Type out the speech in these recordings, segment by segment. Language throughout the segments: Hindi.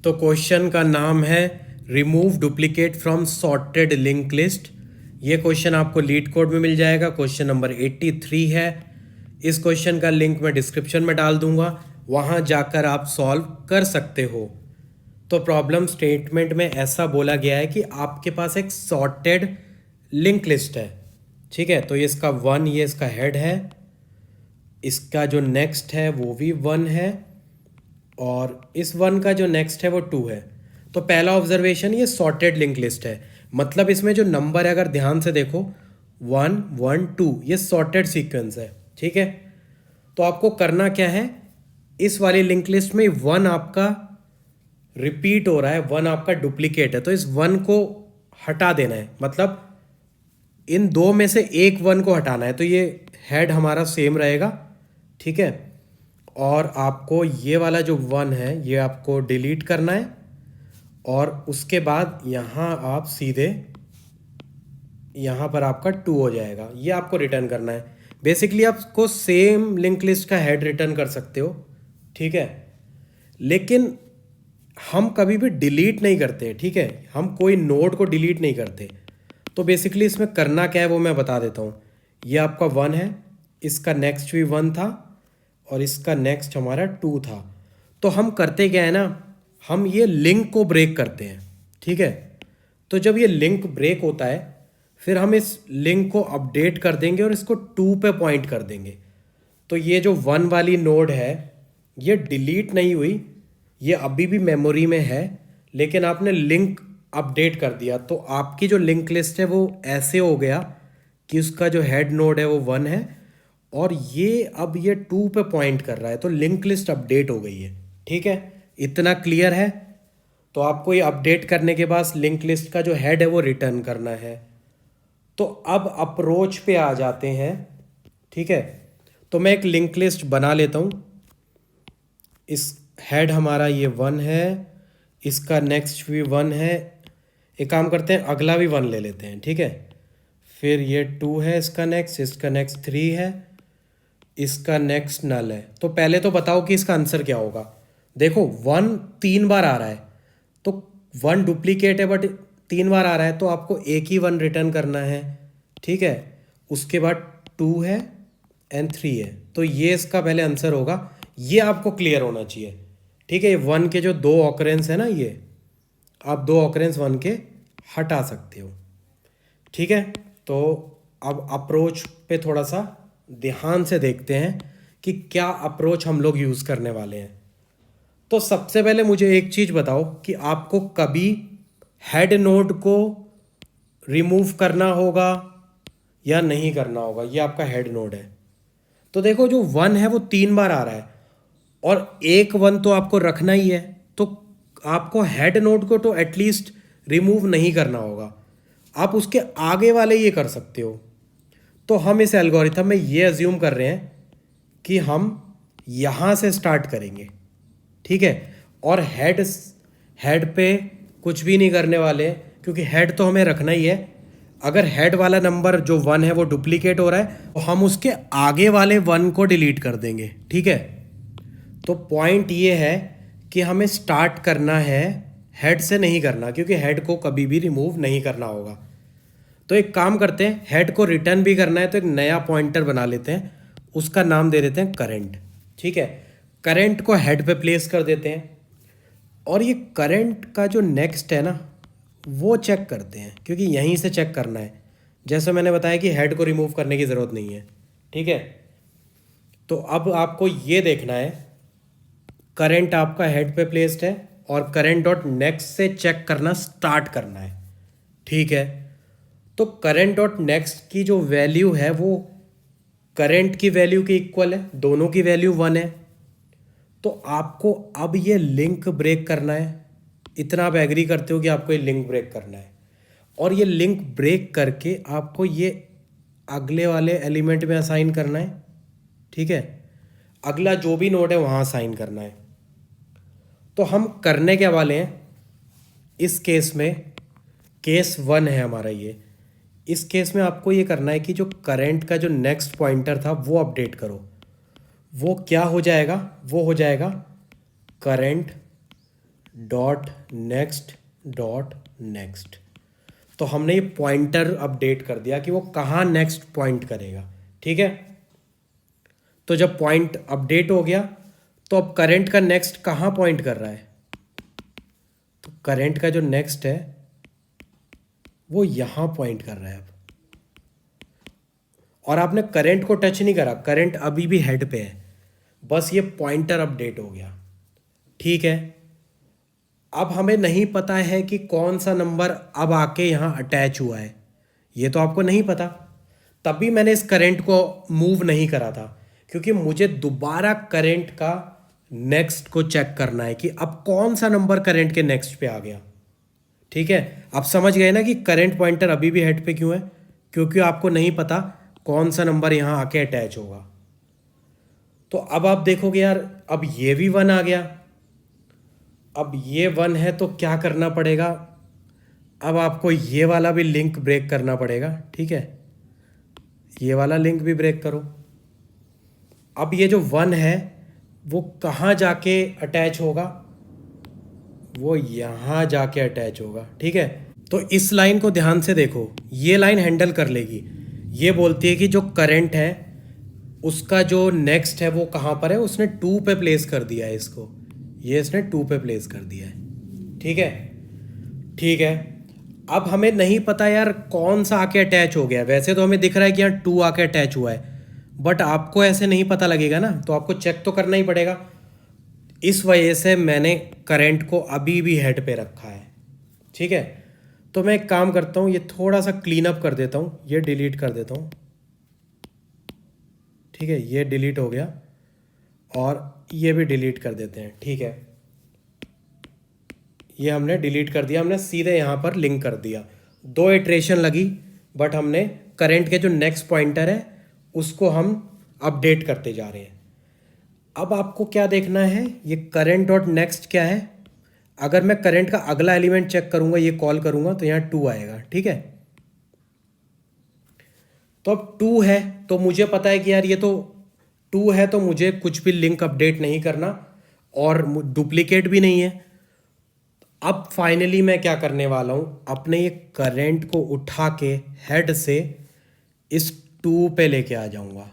तो क्वेश्चन का नाम है remove duplicate from sorted link list. ये क्वेश्चन आपको लीड कोड में मिल जाएगा। क्वेश्चन नंबर 83 है। इस क्वेश्चन का लिंक मैं डिस्क्रिप्शन में डाल दूंगा, वहां जाकर आप सॉल्व कर सकते हो। तो प्रॉब्लम स्टेटमेंट में ऐसा बोला गया है कि आपके पास एक सॉर्टेड लिंक लिस्ट है, ठीक है। तो ये इसका 1, ये इसका हेड है, इसका जो नेक्स्ट है वो भी 1 है, और इस 1 का जो नेक्स्ट है वो 2 है। तो पहला ऑब्जर्वेशन, ये सॉर्टेड लिंक लिस्ट है, मतलब इसमें जो नंबर है अगर ध्यान से देखो 1 1 2, ये सॉर्टेड सीक्वेंस है, ठीक है। तो आपको करना क्या है, इस वाली लिंक लिस्ट में 1 आपका रिपीट हो रहा है, 1 आपका डुप्लीकेट है, तो इस 1 को हटा देना है, मतलब इन दो में से एक 1 को हटाना है। तो ये हेड हमारा सेम रहेगा, ठीक है। और आपको ये वाला जो 1 है ये आपको डिलीट करना है, और उसके बाद यहाँ आप सीधे यहाँ पर आपका 2 हो जाएगा, ये आपको रिटर्न करना है। बेसिकली आपको सेम लिंक लिस्ट का हेड रिटर्न कर सकते हो, ठीक है। लेकिन हम कभी भी डिलीट नहीं करते, ठीक है, हम कोई नोड को डिलीट नहीं करते। तो बेसिकली इसमें करना क्या है वो मैं बता देता हूँ। ये आपका 1 है, इसका नेक्स्ट भी 1 था, और इसका नेक्स्ट हमारा 2 था। तो हम करते क्या है ना, हम ये लिंक को ब्रेक करते हैं, ठीक है। तो जब ये लिंक ब्रेक होता है फिर हम इस लिंक को अपडेट कर देंगे और इसको 2 पे पॉइंट कर देंगे। तो ये जो 1 वाली नोड है ये डिलीट नहीं हुई, ये अभी भी मेमोरी में है, लेकिन आपने लिंक अपडेट कर दिया, तो आपकी जो लिंक लिस्ट है वो ऐसे हो गया कि उसका जो हेड नोड है वो 1 है, और ये अब ये 2 पे पॉइंट कर रहा है, तो लिंक लिस्ट अपडेट हो गई है, ठीक है। इतना क्लियर है। तो आपको ये अपडेट करने के बाद लिंक लिस्ट का जो हेड है वो रिटर्न करना है। तो अब अप्रोच पे आ जाते हैं, ठीक है। तो मैं एक लिंक लिस्ट बना लेता हूँ। इस हेड हमारा ये 1 है, इसका नेक्स्ट भी 1 है। एक काम करते हैं, अगला भी 1 ले लेते हैं, ठीक है। फिर ये 2 है इसका नेक्स्ट 3 है, इसका नेक्स्ट नल है। तो पहले तो बताओ कि इसका आंसर क्या होगा। देखो 1 3 बार आ रहा है, तो 1 डुप्लीकेट है, बट 3 बार आ रहा है, तो आपको एक ही 1 रिटर्न करना है, ठीक है। उसके बाद 2 है एंड 3 है, तो ये इसका पहले आंसर होगा। ये आपको क्लियर होना चाहिए, ठीक है। ये 1 के जो 2 ऑकरेंस है ना, ये आप 2 ऑकरेंस 1 के हटा सकते हो, ठीक है। तो अब अप्रोच पे थोड़ा सा ध्यान से देखते हैं कि क्या अप्रोच हम लोग यूज़ करने वाले हैं। तो सबसे पहले मुझे एक चीज़ बताओ कि आपको कभी हेड नोड को रिमूव करना होगा या नहीं करना होगा। ये आपका हेड नोड है, तो देखो जो 1 है वो 3 बार आ रहा है, और एक 1 तो आपको रखना ही है, तो आपको हेड नोड को तो एटलीस्ट रिमूव नहीं करना होगा। आप उसके आगे वाले ये कर सकते हो। तो हम इस एल्गोरिथम में ये अज्यूम कर रहे हैं कि हम यहाँ से स्टार्ट करेंगे, ठीक है। और हेड पे कुछ भी नहीं करने वाले, क्योंकि हेड तो हमें रखना ही है। अगर हेड वाला नंबर जो 1 है वो डुप्लीकेट हो रहा है, तो हम उसके आगे वाले 1 को डिलीट कर देंगे, ठीक है। तो पॉइंट ये है कि हमें स्टार्ट करना है हेड से, नहीं करना, क्योंकि हेड को कभी भी रिमूव नहीं करना होगा। तो एक काम करते हैं, हेड को रिटर्न भी करना है, तो एक नया पॉइंटर बना लेते हैं, उसका नाम दे देते हैं करंट, ठीक है। करंट को हेड पे प्लेस कर देते हैं, और ये करंट का जो नेक्स्ट है ना वो चेक करते हैं, क्योंकि यहीं से चेक करना है। जैसे मैंने बताया कि हेड को रिमूव करने की ज़रूरत नहीं है, ठीक है। तो अब आपको ये देखना है, करंट आपका हेड पे प्लेस्ड है, और करंट डॉट नेक्स्ट से चेक करना स्टार्ट करना है, ठीक है। तो करंट डॉट नेक्स्ट की जो वैल्यू है वो करंट की वैल्यू के इक्वल है, दोनों की वैल्यू 1 है। तो आपको अब ये लिंक ब्रेक करना है। इतना आप एग्री करते हो कि आपको ये लिंक ब्रेक करना है, और ये लिंक ब्रेक करके आपको ये अगले वाले एलिमेंट में असाइन करना है, ठीक है। अगला जो भी नोड है वहाँ असाइन करना है। तो हम करने के वाले हैं इस केस में, केस 1 है हमारा ये। इस केस में आपको ये करना है कि जो करंट का जो नेक्स्ट पॉइंटर था वो अपडेट करो। वो क्या हो जाएगा, वो हो जाएगा current dot next dot next. तो हमने ये पॉइंटर अपडेट कर दिया कि वो कहाँ नेक्स्ट पॉइंट करेगा। ठीक है, तो जब पॉइंट अपडेट हो गया तो अब करंट का नेक्स्ट कहाँ पॉइंट कर रहा है, तो करंट का जो नेक्स्ट है वो यहाँ पॉइंट कर रहा है अब। और आपने करंट को टच नहीं करा, करंट अभी भी हेड पे है, बस ये पॉइंटर अपडेट हो गया। ठीक है, अब हमें नहीं पता है कि कौन सा नंबर अब आके यहाँ अटैच हुआ है, ये तो आपको नहीं पता। तभी मैंने इस करंट को मूव नहीं करा था, क्योंकि मुझे दोबारा करंट का नेक्स्ट को चेक करना है कि अब कौन सा नंबर करंट के नेक्स्ट पे आ गया। ठीक है, आप समझ गए ना कि करंट पॉइंटर अभी भी हेड पे क्यों है, क्योंकि आपको नहीं पता कौन सा नंबर यहाँ आके अटैच होगा। तो अब आप देखोगे यार, अब ये भी 1 आ गया, अब ये 1 है तो क्या करना पड़ेगा, अब आपको ये वाला भी लिंक ब्रेक करना पड़ेगा। ठीक है, ये वाला लिंक भी ब्रेक करो। अब ये जो 1 है वो कहाँ जाके अटैच होगा, वो यहाँ जाके अटैच होगा। ठीक है, तो इस लाइन को ध्यान से देखो, ये लाइन हैंडल कर लेगी। ये बोलती है कि जो करंट है उसका जो नेक्स्ट है वो कहाँ पर है, उसने 2 पे प्लेस कर दिया है इसको, ये इसने 2 पे प्लेस कर दिया है। ठीक है, ठीक है, अब हमें नहीं पता यार कौन सा आके अटैच हो गया। वैसे तो हमें दिख रहा है कि यहाँ 2 आके अटैच हुआ है, बट आपको ऐसे नहीं पता लगेगा ना, तो आपको चेक तो करना ही पड़ेगा। इस वजह से मैंने करंट को अभी भी हेड पे रखा है। ठीक है, तो मैं एक काम करता हूँ, ये थोड़ा सा क्लीन अप कर देता हूँ, ये डिलीट कर देता हूँ। ठीक है, ये डिलीट हो गया और ये भी डिलीट कर देते हैं। ठीक है, ये हमने डिलीट कर दिया, हमने सीधे यहाँ पर लिंक कर दिया। 2 इटरेशन लगी, बट हमने करंट के जो नेक्स्ट पॉइंटर है उसको हम अपडेट करते जा रहे हैं। अब आपको क्या देखना है, ये करंट डॉट नेक्स्ट क्या है। अगर मैं करंट का अगला एलिमेंट चेक करूंगा, ये कॉल करूंगा, तो यहाँ 2 आएगा। ठीक है, तो अब 2 है तो मुझे पता है कि यार ये तो 2 है, तो मुझे कुछ भी लिंक अपडेट नहीं करना और डुप्लीकेट भी नहीं है। अब फाइनली मैं क्या करने वाला हूँ, अपने ये करंट को उठा के हेड से इस 2 पे लेके आ जाऊँगा,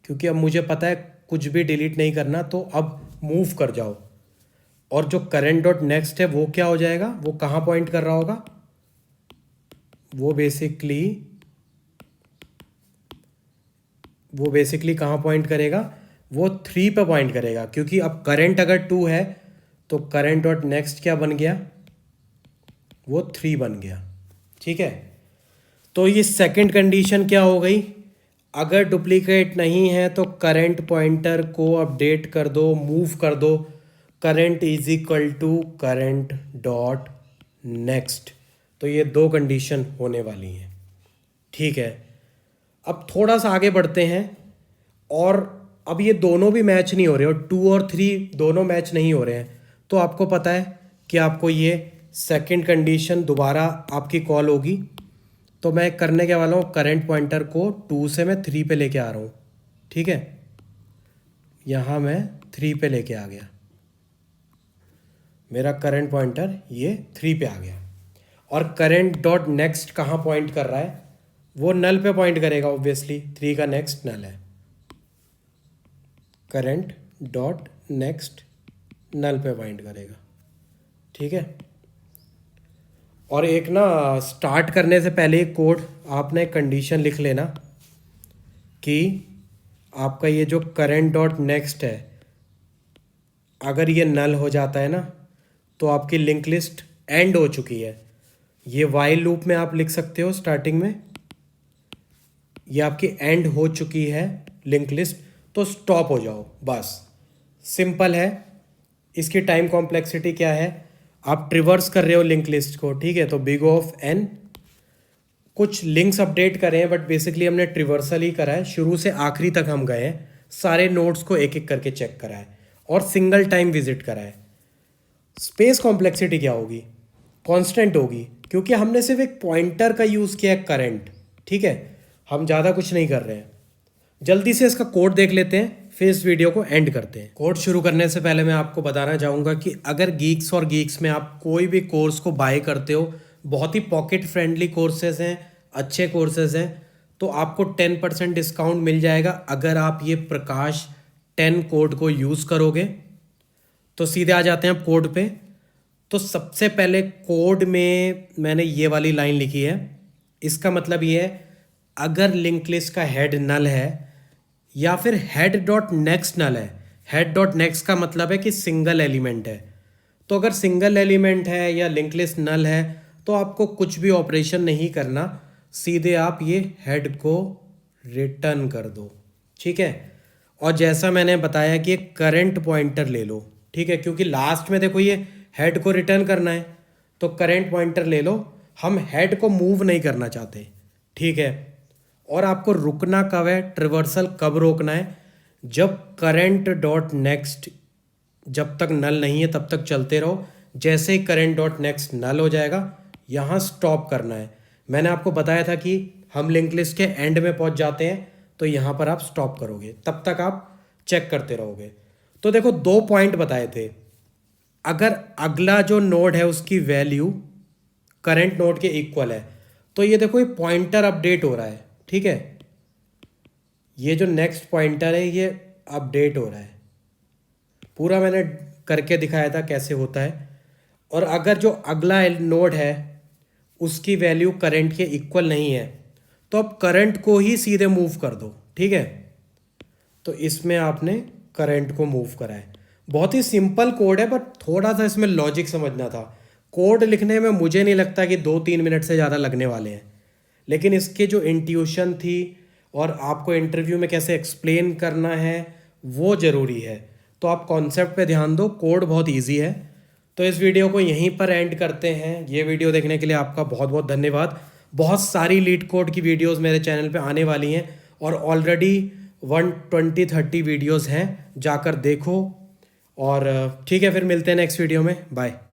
क्योंकि अब मुझे पता है कुछ भी डिलीट नहीं करना, तो अब मूव कर जाओ। और जो करंट डॉट नेक्स्ट है वो क्या हो जाएगा, वो कहाँ पॉइंट कर रहा होगा, वो बेसिकली कहाँ पॉइंट करेगा, वो 3 पे पॉइंट करेगा, क्योंकि अब करंट अगर 2 है तो करंट डॉट नेक्स्ट क्या बन गया, वो 3 बन गया। ठीक है, तो ये सेकंड कंडीशन क्या हो गई, अगर डुप्लीकेट नहीं है तो करंट पॉइंटर को अपडेट कर दो, मूव कर दो, current is equal to current dot next. तो ये 2 कंडीशन होने वाली हैं। ठीक है, अब थोड़ा सा आगे बढ़ते हैं, और अब ये दोनों भी मैच नहीं हो रहे, और 2 और 3 दोनों मैच नहीं हो रहे हैं, तो आपको पता है कि आपको ये सेकंड कंडीशन दोबारा आपकी कॉल होगी। तो मैं करने के वाला हूँ, करंट पॉइंटर को 2 से मैं 3 पे लेके आ रहा हूँ। ठीक है, यहाँ मैं 3 पे लेके आ गया, मेरा करंट पॉइंटर ये 3 पे आ गया। और करंट डॉट नेक्स्ट कहाँ पॉइंट कर रहा है, वो नल पे पॉइंट करेगा ऑब्वियसली, 3 का नेक्स्ट नल है, करंट डॉट नेक्स्ट नल पे पॉइंट करेगा। ठीक है, और एक ना स्टार्ट करने से पहले एक कोड आपने कंडीशन लिख लेना कि आपका ये जो करंट डॉट नेक्स्ट है, अगर ये नल हो जाता है ना तो आपकी लिंक लिस्ट एंड हो चुकी है। ये वाइल लूप में आप लिख सकते हो स्टार्टिंग में, ये आपकी एंड हो चुकी है लिंक लिस्ट, तो स्टॉप हो जाओ, बस सिंपल है। इसकी टाइम कॉम्प्लेक्सिटी क्या है, आप ट्रिवर्स कर रहे हो लिंक लिस्ट को। ठीक है, तो बिग ऑफ एन, कुछ लिंक्स अपडेट करें हैं, बट बेसिकली हमने ट्रिवर्सल ही करा है, शुरू से आखिरी तक हम गए हैं, सारे नोड्स को एक एक करके चेक करा है और सिंगल टाइम विजिट करा है। स्पेस कॉम्प्लेक्सिटी क्या होगी, कांस्टेंट होगी, क्योंकि हमने सिर्फ एक पॉइंटर का यूज़ किया है करंट। ठीक है, हम ज़्यादा कुछ नहीं कर रहे हैं। जल्दी से इसका कोड देख लेते हैं, फिर इस वीडियो को एंड करते हैं। कोर्स शुरू करने से पहले मैं आपको बताना चाहूँगा कि अगर गीक्स और गीक्स में आप कोई भी कोर्स को बाय करते हो, बहुत ही पॉकेट फ्रेंडली कोर्सेज हैं, अच्छे कोर्सेज हैं, तो आपको 10% डिस्काउंट मिल जाएगा अगर आप ये प्रकाश 10 कोड को यूज़ करोगे। तो सीधे आ जाते हैं आप कोड पे। तो सबसे पहले कोड में मैंने ये वाली लाइन लिखी है। इसका मतलब ये है, अगर लिंक लिस्ट का हेड नल है या फिर हेड डॉट नेक्स्ट नल है। हेड डॉट नेक्स्ट का मतलब है कि सिंगल एलिमेंट है। तो अगर सिंगल एलिमेंट है या लिंक लिस्ट नल है तो आपको कुछ भी ऑपरेशन नहीं करना, सीधे आप ये हेड को रिटर्न कर दो, ठीक है। और जैसा मैंने बताया कि एक करंट पॉइंटर ले लो, ठीक है, क्योंकि लास्ट में देखो ये हेड को रिटर्न करना है, तो करंट पॉइंटर ले लो। हम हेड को मूव नहीं करना चाहते, ठीक है। और आपको रुकना कब है, ट्रिवर्सल कब रोकना है, जब करंट डॉट नेक्स्ट जब तक नल नहीं है तब तक चलते रहो। जैसे ही करंट डॉट नेक्स्ट नल हो जाएगा यहाँ स्टॉप करना है। मैंने आपको बताया था कि हम लिंक लिस्ट के एंड में पहुँच जाते हैं तो यहाँ पर आप स्टॉप करोगे, तब तक आप चेक करते रहोगे। तो देखो 2 पॉइंट बताए थे। अगर अगला जो नोड है उसकी वैल्यू करंट नोड के इक्वल है तो ये देखो ये पॉइंटर अपडेट हो रहा है, ठीक है। ये जो नेक्स्ट पॉइंटर है ये अपडेट हो रहा है, पूरा मैंने करके दिखाया था कैसे होता है। और अगर जो अगला नोड है उसकी वैल्यू करंट के इक्वल नहीं है तो अब करंट को ही सीधे मूव कर दो, ठीक है। तो इसमें आपने करंट को मूव करा है। बहुत ही सिंपल कोड है, बट थोड़ा सा इसमें लॉजिक समझना था। कोड लिखने में मुझे नहीं लगता कि 2-3 मिनट से ज़्यादा लगने वाले हैं, लेकिन इसके जो इंट्यूशन थी और आपको इंटरव्यू में कैसे एक्सप्लेन करना है वो ज़रूरी है। तो आप कॉन्सेप्ट पे ध्यान दो, कोड बहुत इजी है। तो इस वीडियो को यहीं पर एंड करते हैं। ये वीडियो देखने के लिए आपका बहुत बहुत धन्यवाद। बहुत सारी लीड कोड की वीडियोस मेरे चैनल पे आने वाली हैं और ऑलरेडी 120-30 वीडियोस हैं, जाकर देखो। और ठीक है, फिर मिलते हैं नेक्स्ट वीडियो में। बाय।